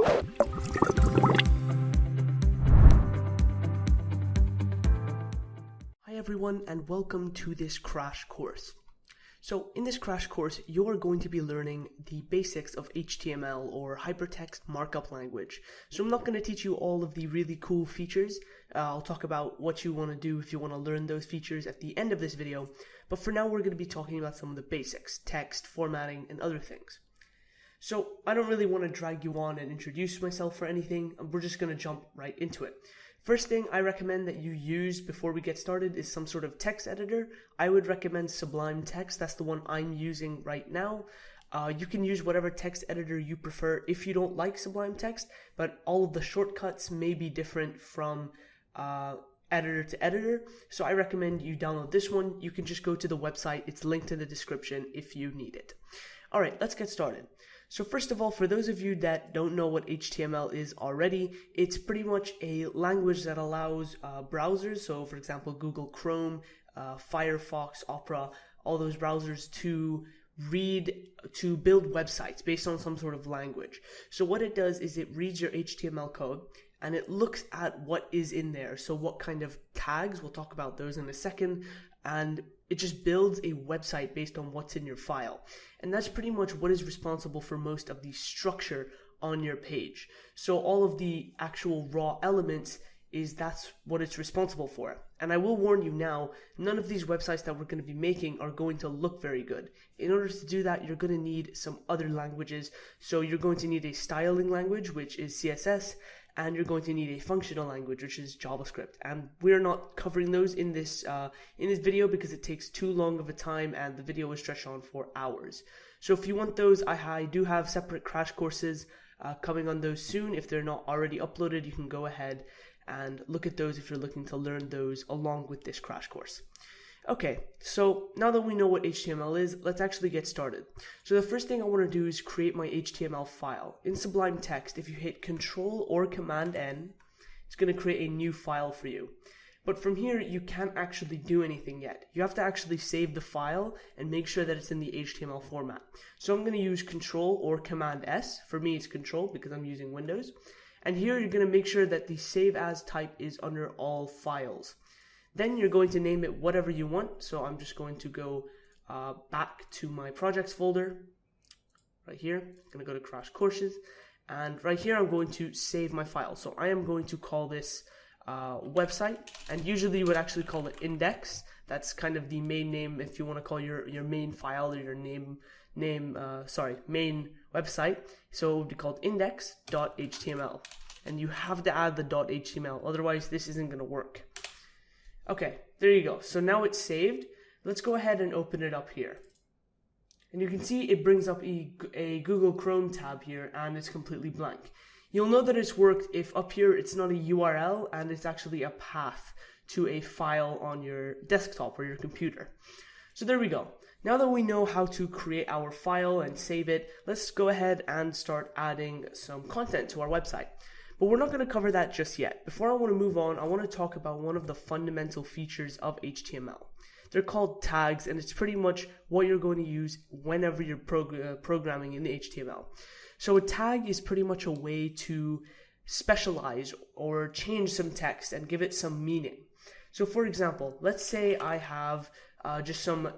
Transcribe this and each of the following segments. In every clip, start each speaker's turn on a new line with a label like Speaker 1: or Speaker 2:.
Speaker 1: Hi everyone, and welcome to this crash course. So in this crash course, you're going to be learning the basics of HTML or hypertext markup language. So I'm not going to teach you all of the really cool features. I'll talk about what you want to do if you want to learn those features at the end of this video. But for now, we're going to be talking about some of the basics, text, formatting, and other things. So I don't really want to drag you on and introduce myself or anything. We're just going to jump right into it. First thing I recommend that you use before we get started is some sort of text editor. I would recommend Sublime Text. That's the one I'm using right now. You can use whatever text editor you prefer if you don't like Sublime Text, but all of the shortcuts may be different from editor to editor. So I recommend you download this one. You can just go to the website. It's linked in the description if you need it. All right, let's get started. So first of all, for those of you that don't know what HTML is already, it's pretty much a language that allows browsers, so for example, Google Chrome, Firefox, Opera, all those browsers to build websites based on some sort of language. So what it does is it reads your HTML code and it looks at what is in there. So what kind of tags, we'll talk about those in a second, and it just builds a website based on what's in your file. And that's pretty much what is responsible for most of the structure on your page. So all of the actual raw elements that's what it's responsible for. And I will warn you now, none of these websites that we're going to be making are going to look very good. In order to do that, you're going to need some other languages. So you're going to need a styling language, which is CSS, and you're going to need a functional language, which is JavaScript. And we're not covering those in this video because it takes too long of a time and the video is stretched on for hours. So if you want those, I do have separate crash courses coming on those soon. If they're not already uploaded, you can go ahead and look at those if you're looking to learn those along with this crash course. Okay, so now that we know what HTML is, let's actually get started. So the first thing I want to do is create my HTML file. In Sublime Text, if you hit Control or Command N, it's going to create a new file for you. But from here, you can't actually do anything yet. You have to actually save the file and make sure that it's in the HTML format. So I'm going to use Control or Command S. For me, it's Control because I'm using Windows. And here, you're going to make sure that the Save As type is under All Files. Then you're going to name it whatever you want. So I'm just going to go back to my projects folder right here. I'm going to go to Crash Courses. And right here, I'm going to save my file. So I am going to call this website. And usually you would actually call it index. That's kind of the main name if you want to call your main file or your main website. So it would be called index.html. And you have to add the .html. Otherwise, this isn't going to work. Okay, there you go. So now it's saved. Let's go ahead and open it up here. And you can see it brings up a Google Chrome tab here and it's completely blank. You'll know that it's worked if up here it's not a URL and it's actually a path to a file on your desktop or your computer. So there we go. Now that we know how to create our file and save it, let's go ahead and start adding some content to our website. But we're not going to cover that just yet. Before I want to move on, I want to talk about one of the fundamental features of HTML. They're called tags, and it's pretty much what you're going to use whenever you're programming in HTML. So a tag is pretty much a way to specialize or change some text and give it some meaning. So for example, let's say I have just some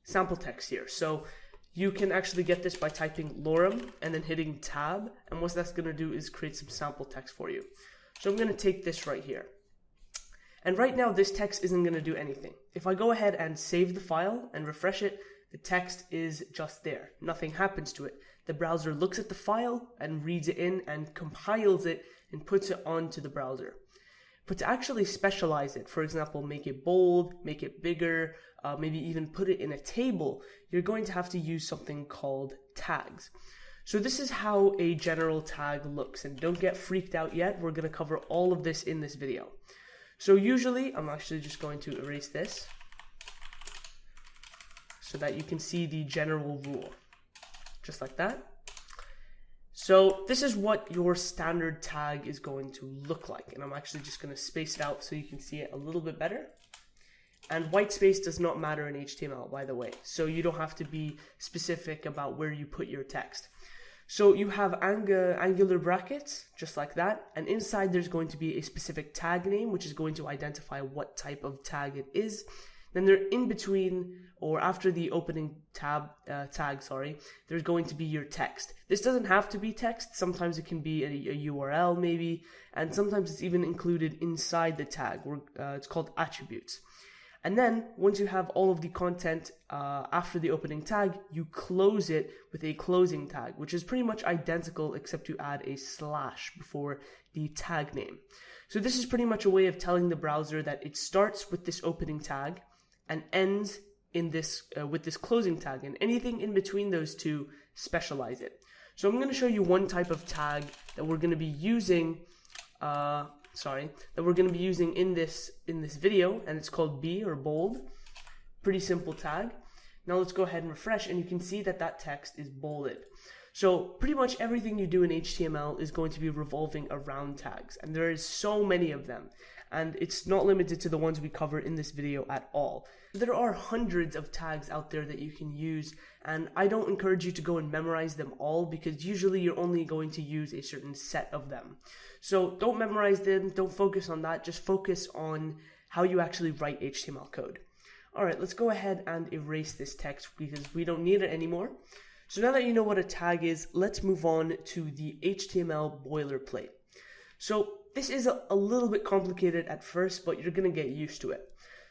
Speaker 1: sample text here. So you can actually get this by typing lorem and then hitting tab, and what that's going to do is create some sample text for you. So I'm going to take this right here. And right now this text isn't going to do anything. If I go ahead and save the file and refresh it, the text is just there. Nothing happens to it. The browser looks at the file and reads it in and compiles it and puts it onto the browser. But to actually specialize it, for example, make it bold, make it bigger, maybe even put it in a table, you're going to have to use something called tags. So this is how a general tag looks, and don't get freaked out yet. We're going to cover all of this in this video. So usually, I'm actually just going to erase this so that you can see the general rule, just like that. So this is what your standard tag is going to look like, and I'm actually just going to space it out so you can see it a little bit better. And white space does not matter in HTML, by the way, so you don't have to be specific about where you put your text. So you have angular brackets, just like that, and inside there's going to be a specific tag name, which is going to identify what type of tag it is. Then they're in between, or after the opening tag, there's going to be your text. This doesn't have to be text. Sometimes it can be a URL maybe, and sometimes it's even included inside the tag. It's called attributes. And then once you have all of the content after the opening tag, you close it with a closing tag, which is pretty much identical except you add a slash before the tag name. So this is pretty much a way of telling the browser that it starts with this opening tag and ends in this with this closing tag, and anything in between those two, specialize it. So I'm going to show you one type of tag that we're going to be using in this video, and it's called B or bold. Pretty simple tag. Now let's go ahead and refresh, and you can see that that text is bolded. So pretty much everything you do in HTML is going to be revolving around tags, and there is so many of them, and it's not limited to the ones we cover in this video at all. There are hundreds of tags out there that you can use, and I don't encourage you to go and memorize them all, because usually you're only going to use a certain set of them. So don't memorize them, don't focus on that, just focus on how you actually write HTML code. Alright, let's go ahead and erase this text because we don't need it anymore. So now that you know what a tag is, let's move on to the HTML boilerplate. So this is a little bit complicated at first, but you're going to get used to it.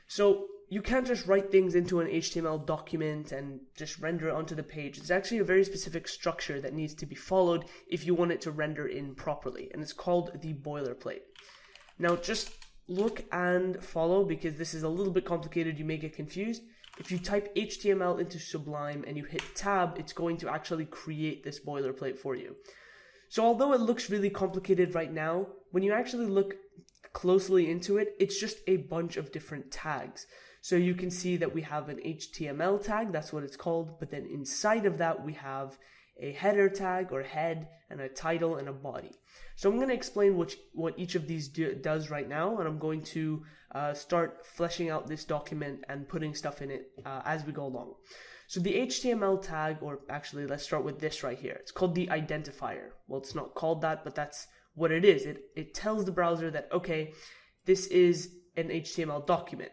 Speaker 1: So you can't just write things into an HTML document and just render it onto the page. It's actually a very specific structure that needs to be followed if you want it to render in properly, and it's called the boilerplate. Now just look and follow, because this is a little bit complicated, you may get confused. If you type HTML into Sublime and you hit tab, it's going to actually create this boilerplate for you. So although it looks really complicated right now, when you actually look closely into it, it's just a bunch of different tags. So you can see that we have an HTML tag, that's what it's called, but then inside of that we have a header tag or head, and a title and a body. So I'm going to explain what each of these does right now, and I'm going to start fleshing out this document and putting stuff in it as we go along. So the HTML tag, or actually let's start with this right here. It's called the identifier. Well, it's not called that, but that's what it is. It tells the browser that, okay, this is an HTML document.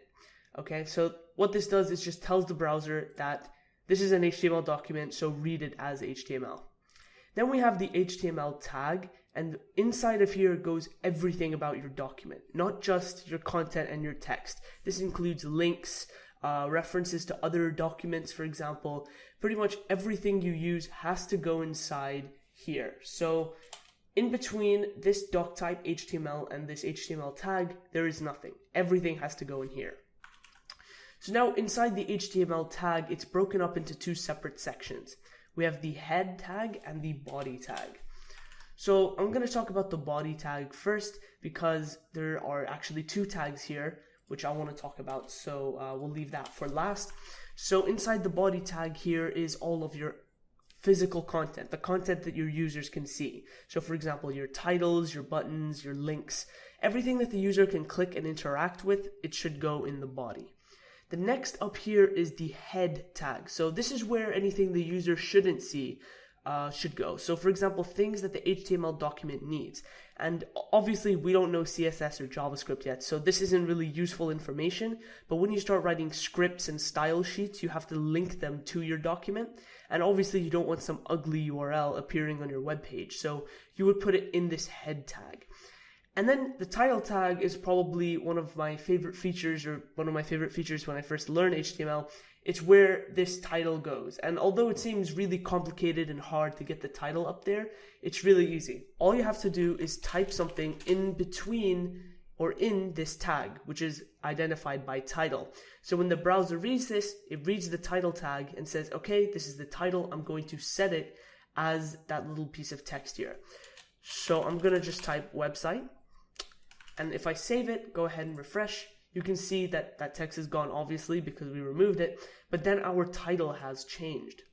Speaker 1: Okay, so what this does is just tells the browser that this is an HTML document, so read it as HTML. Then we have the HTML tag, and inside of here goes everything about your document, not just your content and your text. This includes links, references to other documents, for example. Pretty much everything you use has to go inside here. So in between this doc type HTML and this HTML tag, there is nothing. Everything has to go in here. So now inside the HTML tag, it's broken up into two separate sections. We have the head tag and the body tag. So I'm going to talk about the body tag first, because there are actually two tags here which I want to talk about, so we'll leave that for last. So inside the body tag here is all of your physical content, the content that your users can see. So for example, your titles, your buttons, your links, everything that the user can click and interact with, it should go in the body. The next up here is the head tag. So this is where anything the user shouldn't see should go. So for example, things that the HTML document needs. And obviously we don't know CSS or JavaScript yet, so this isn't really useful information. But when you start writing scripts and style sheets, you have to link them to your document. And obviously you don't want some ugly URL appearing on your web page, so you would put it in this head tag. And then the title tag is probably one of my favorite features, or one of my favorite features when I first learned HTML. It's where this title goes. And although it seems really complicated and hard to get the title up there, it's really easy. All you have to do is type something in between or in this tag, which is identified by title. So when the browser reads this, it reads the title tag and says, okay, this is the title. I'm going to set it as that little piece of text here. So I'm going to just type website. And if I save it, go ahead and refresh, you can see that that text is gone, obviously, because we removed it, but then our title has changed.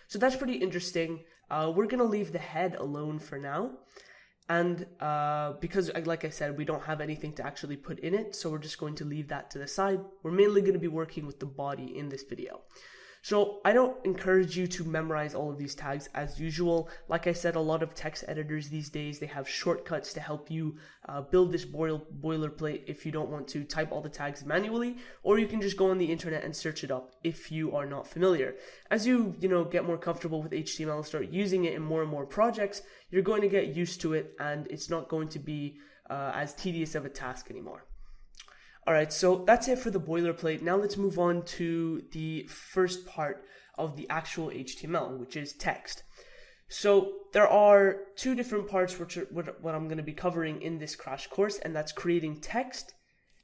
Speaker 1: So that's pretty interesting. We're going to leave the head alone for now. And because, like I said, we don't have anything to actually put in it, so we're just going to leave that to the side. We're mainly going to be working with the body in this video. So I don't encourage you to memorize all of these tags as usual. Like I said, a lot of text editors these days, they have shortcuts to help you build this boilerplate if you don't want to type all the tags manually, or you can just go on the internet and search it up if you are not familiar. As you get more comfortable with HTML and start using it in more and more projects, you're going to get used to it and it's not going to be as tedious of a task anymore. Alright, so that's it for the boilerplate. Now let's move on to the first part of the actual HTML, which is text. So there are two different parts which are what I'm going to be covering in this crash course, and that's creating text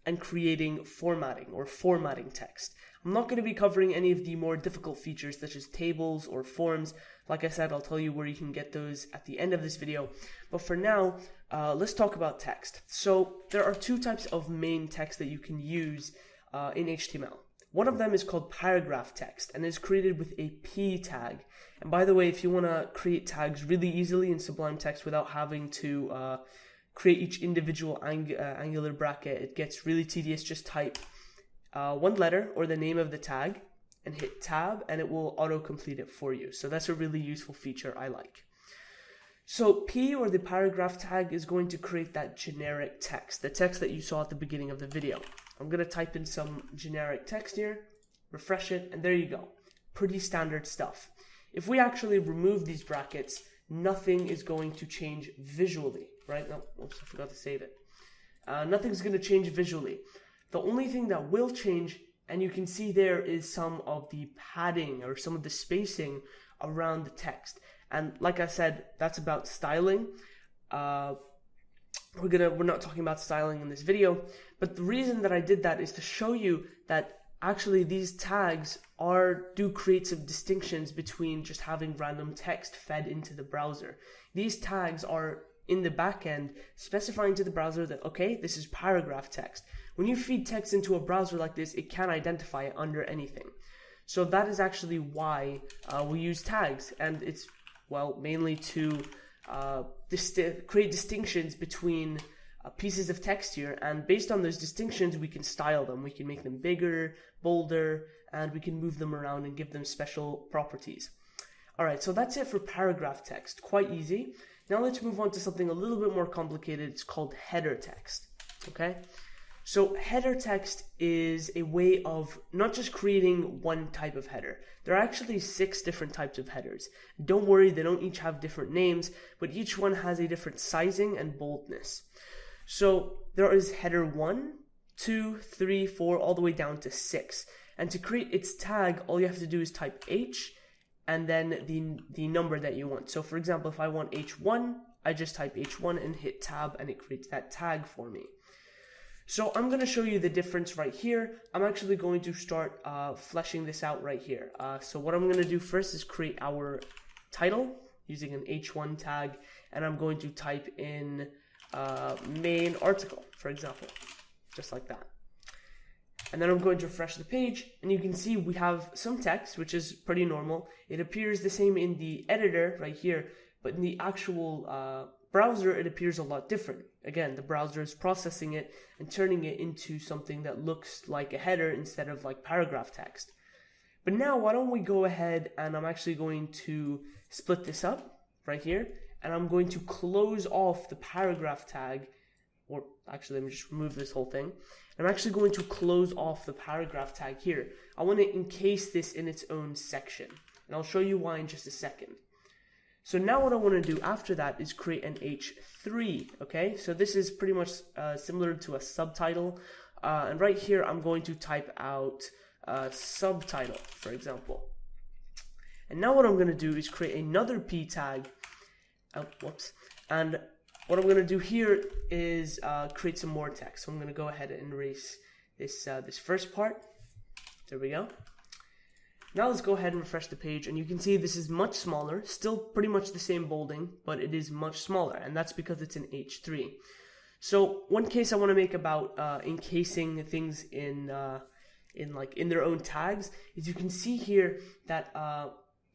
Speaker 1: and creating formatting or formatting text. I'm not going to be covering any of the more difficult features such as tables or forms. Like I said, I'll tell you where you can get those at the end of this video. But for now, let's talk about text. So there are two types of main text that you can use in HTML. One of them is called paragraph text and is created with a P tag. And by the way, if you want to create tags really easily in Sublime Text without having to create each individual angular bracket, it gets really tedious. Just type one letter or the name of the tag and hit tab and it will auto-complete it for you. So that's a really useful feature I like. So P, or the paragraph tag, is going to create that generic text, the text that you saw at the beginning of the video. I'm going to type in some generic text here, refresh it, and there you go. Pretty standard stuff. If we actually remove these brackets, nothing is going to change visually, right? No, oops, I forgot to save it. Nothing's going to change visually. The only thing that will change, and you can see there, is some of the padding or some of the spacing around the text. And like I said, that's about styling. We're not talking about styling in this video, but the reason that I did that is to show you that actually these tags do create some distinctions between just having random text fed into the browser. These tags are in the backend specifying to the browser that, okay, this is paragraph text. When you feed text into a browser like this, it can identify it under anything. So that is actually why we use tags, and it's, well, mainly to create distinctions between pieces of text here, and based on those distinctions we can style them. We can make them bigger, bolder, and we can move them around and give them special properties. Alright, so that's it for paragraph text. Quite easy. Now let's move on to something a little bit more complicated. It's called header text. Okay? So header text is a way of not just creating one type of header. There are actually 6 different types of headers. Don't worry, they don't each have different names, but each one has a different sizing and boldness. So there is header 1, 2, 3, 4, all the way down to 6. And to create its tag, all you have to do is type H and then the number that you want. So for example, if I want H1, I just type H1 and hit tab and it creates that tag for me. So I'm going to show you the difference right here. I'm actually going to start fleshing this out right here. So what I'm going to do first is create our title using an H1 tag, and I'm going to type in main article, for example, just like that. And then I'm going to refresh the page, and you can see we have some text, which is pretty normal. It appears the same in the editor right here, but in the actual browser, it appears a lot different. Again, the browser is processing it and turning it into something that looks like a header instead of like paragraph text. But now, why don't we go ahead, and I'm actually going to split this up right here, and I'm going to close off the paragraph tag, or actually let me just remove this whole thing. I'm actually going to close off the paragraph tag here. I want to encase this in its own section, and I'll show you why in just a second. So now what I want to do after that is create an H3, okay? So this is pretty much similar to a subtitle, and right here I'm going to type out subtitle, for example. And now what I'm going to do is create another P tag, and what I'm going to do here is create some more text. So I'm going to go ahead and erase this, this first part. There we go. Now let's go ahead and refresh the page, and you can see this is much smaller, still pretty much the same bolding, but it is much smaller, and that's because it's an H3. So one case I want to make about encasing things in their own tags is you can see here that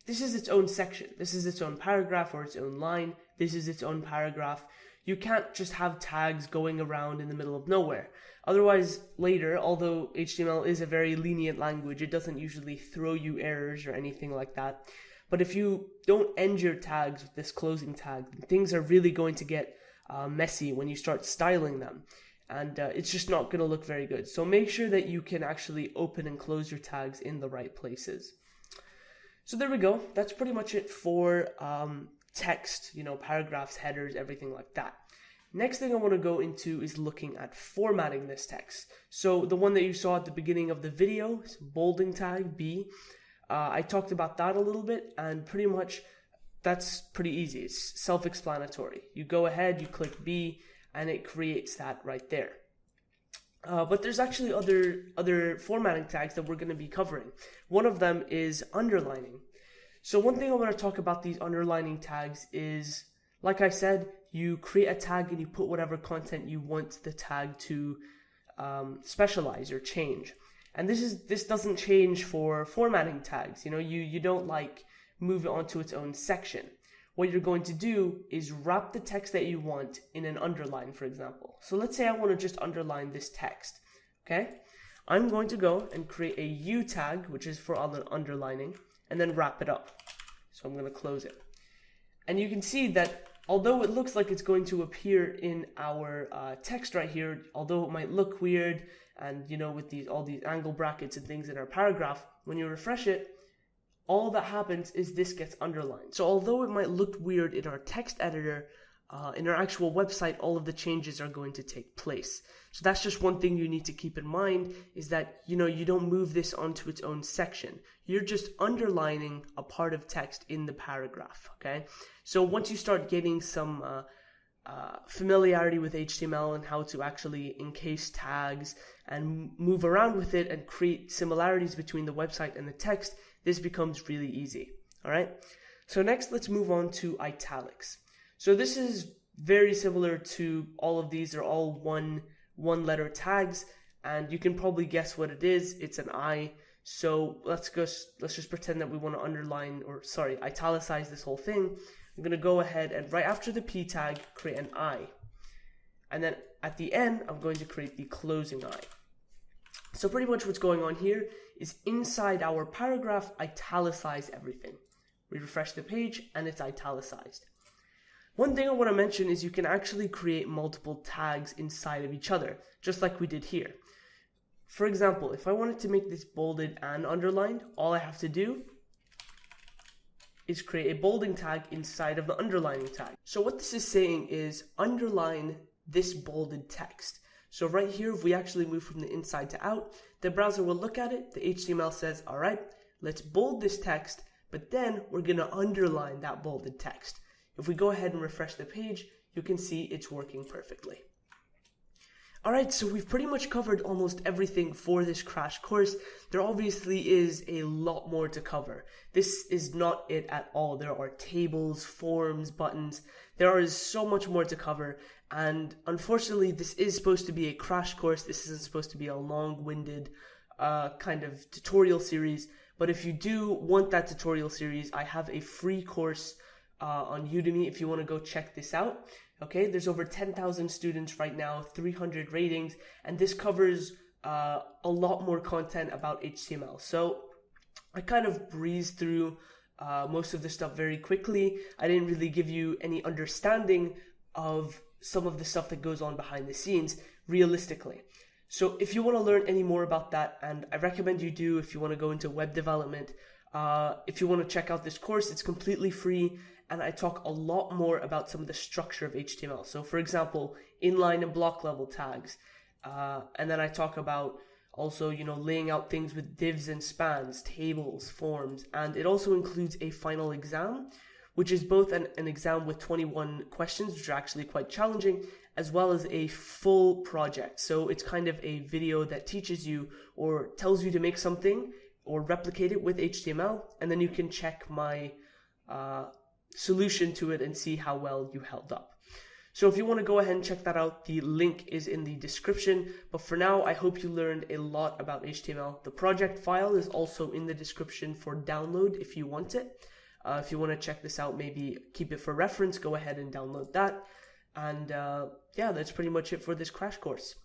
Speaker 1: this is its own section. This is its own paragraph or its own line. This is its own paragraph. You can't just have tags going around in the middle of nowhere. Otherwise, later, although HTML is a very lenient language, it doesn't usually throw you errors or anything like that. But if you don't end your tags with this closing tag, things are really going to get messy when you start styling them. And it's just not going to look very good. So make sure that you can actually open and close your tags in the right places. So there we go. That's pretty much it for text, paragraphs, headers, everything like that. Next thing I want to go into is looking at formatting this text. So the one that you saw at the beginning of the video, bolding tag B, I talked about that a little bit, and pretty much that's pretty easy. It's self-explanatory. You go ahead, you click B, and it creates that right there. But there's actually other formatting tags that we're going to be covering. One of them is underlining. So one thing I want to talk about these underlining tags is, like I said, you create a tag and you put whatever content you want the tag to specialize or change. And this doesn't change for formatting tags. You don't move it onto its own section. What you're going to do is wrap the text that you want in an underline, for example. So let's say I want to just underline this text, okay? I'm going to go and create a U tag, which is for underlining, and then wrap it up. So I'm going to close it. And you can see that although it looks like it's going to appear in our text right here, although it might look weird, and with all these angle brackets and things in our paragraph, when you refresh it, all that happens is this gets underlined. So although it might look weird in our text editor, in our actual website, all of the changes are going to take place. So that's just one thing you need to keep in mind, is that you don't move this onto its own section. You're just underlining a part of text in the paragraph, okay? So once you start getting some familiarity with HTML and how to actually encase tags and move around with it and create similarities between the website and the text, this becomes really easy. All right. So next, let's move on to italics. So this is very similar to all of these. They're all one letter tags, and you can probably guess what it is. It's an I. So let's just pretend that we want to italicize this whole thing. I'm going to go ahead and right after the P tag, create an I. And then at the end, I'm going to create the closing I. So pretty much what's going on here is inside our paragraph, italicize everything. We refresh the page and it's italicized. One thing I want to mention is you can actually create multiple tags inside of each other, just like we did here. For example, if I wanted to make this bolded and underlined, all I have to do is create a bolding tag inside of the underlining tag. So what this is saying is underline this bolded text. So right here, if we actually move from the inside to out, the browser will look at it. The HTML says, all right, let's bold this text, but then we're going to underline that bolded text. If we go ahead and refresh the page, you can see it's working perfectly. All right, so we've pretty much covered almost everything for this crash course. There obviously is a lot more to cover. This is not it at all. There are tables, forms, buttons. There is so much more to cover. And unfortunately, this is supposed to be a crash course. This isn't supposed to be a long-winded kind of tutorial series. But if you do want that tutorial series, I have a free course on Udemy if you want to go check this out. Okay, there's over 10,000 students right now, 300 ratings, and this covers a lot more content about HTML. So I kind of breezed through most of this stuff very quickly. I didn't really give you any understanding of some of the stuff that goes on behind the scenes realistically. So if you want to learn any more about that, and I recommend you do if you want to go into web development, if you want to check out this course, it's completely free. And I talk a lot more about some of the structure of HTML. So for example, inline and block level tags. And then I talk about also, laying out things with divs and spans, tables, forms. And it also includes a final exam, which is both an exam with 21 questions, which are actually quite challenging, as well as a full project. So it's kind of a video that teaches you or tells you to make something or replicate it with HTML. And then you can check my solution to it and see how well you held up. So if you want to go ahead and check that out, the link is in the description. But for now, I hope you learned a lot about HTML. The project file is also in the description for download if you want it. If you want to check this out, maybe keep it for reference, go ahead and download that. And yeah, that's pretty much it for this crash course.